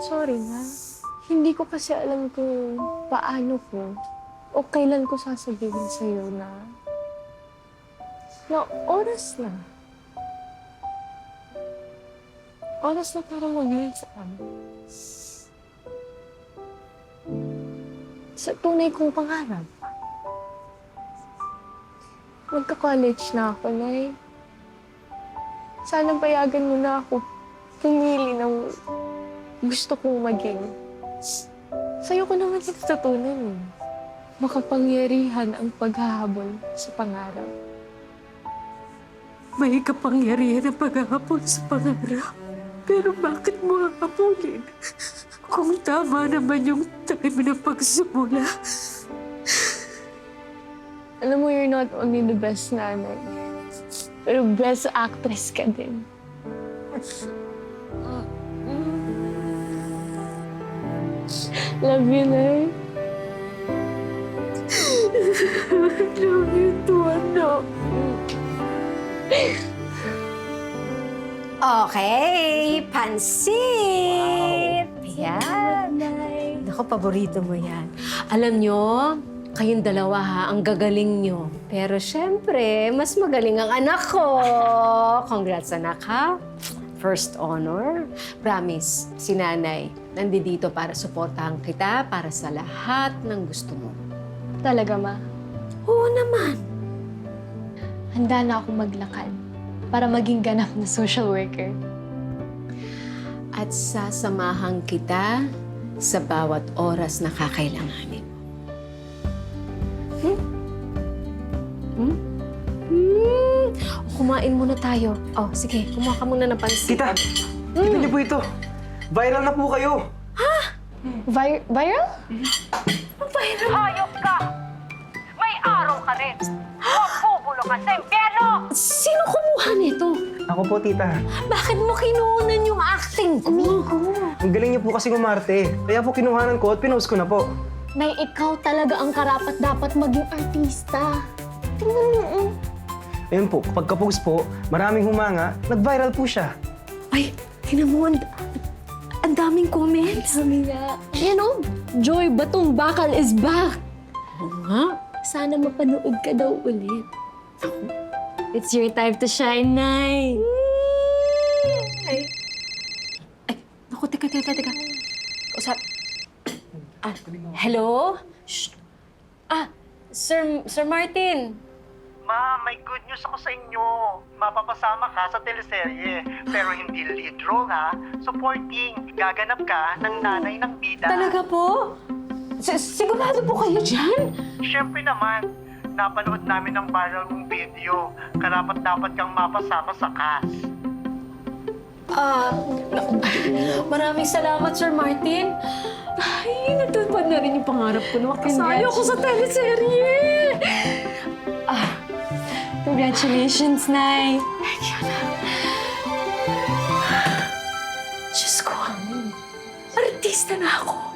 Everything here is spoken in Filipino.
sorry na. Hindi ko kasi alam kung paano ko o kailan ko sasabihin sa'yo na oras na. Oras na para mag-live sa amin. Sa tunay kong pangarap. Magka-college na ako, Nay. Sana payagan mo na ako pumili ng gusto kong maging. Sa'yo ko naman natutunan eh. Makapangyarihan ang paghahabol sa pangarap. May kapangyarihan ang paghahabol sa pangarap. Pero bakit mo hahabulin? Kung tama naman yung time na pagsimula. Alam mo, you're not only the best nanay, pero best actress ka din. Love you, Nay. Love you too, anak. Okay, pansit! Ayan. Naku, paborito mo yan. Alam nyo, kayong dalawa ha, ang gagaling nyo. Pero syempre, mas magaling ang anak ko. Congrats, anak, ha? First honor. Promise, si Nanay, nandito para suportahan kita para sa lahat ng gusto mo. Talaga, Ma? Oo naman. Handa na ako maglakad para maging ganap na social worker. At sasamahan kita sa bawat oras na kakailanganin. Kumain muna tayo. Oh, sige, kumuha ka muna ng pansit. Tita, kita niyo po ito. Viral na po kayo. Viral? Hayop ka! May araw ka rin! Mabubulo ka sa impyerno! Sino kumuha nito? Ako po, tita. Bakit mo kinuunan yung acting ko? Ang galing niyo po kasi umarte. Kaya po kinuhanan ko at pinost ko na po. Nay, ikaw talaga ang karapat dapat maging artista. Tingnan mo, Ayun po, pagka-post po, maraming humanga, nag-viral po siya. Ay, tinan mo, ang daming comments. Sabi nga, you know, Joy Batong Bakal is back. Oo nga. Sana mapanood ka daw ulit. It's your time to shine, Nay. Ay, naku, teka. Usap. Hello? Shh. Sir Martin. Ma, may good news ako sa inyo. Mapapasama ka sa teleserye. Pero hindi lead role, ha? Supporting. Gaganap ka ng nanay ng bida. Talaga po? Sigurado po kayo dyan? Siyempre naman, napanood namin ang viral mong video. Karapat-dapat kang mapasama sa cast. Maraming salamat, Sir Martin. Ay, natupad na rin yung pangarap ko na makasali ako sa teleserye. Congratulations, Nay. Thank you na. Diyos ko, artista na ako.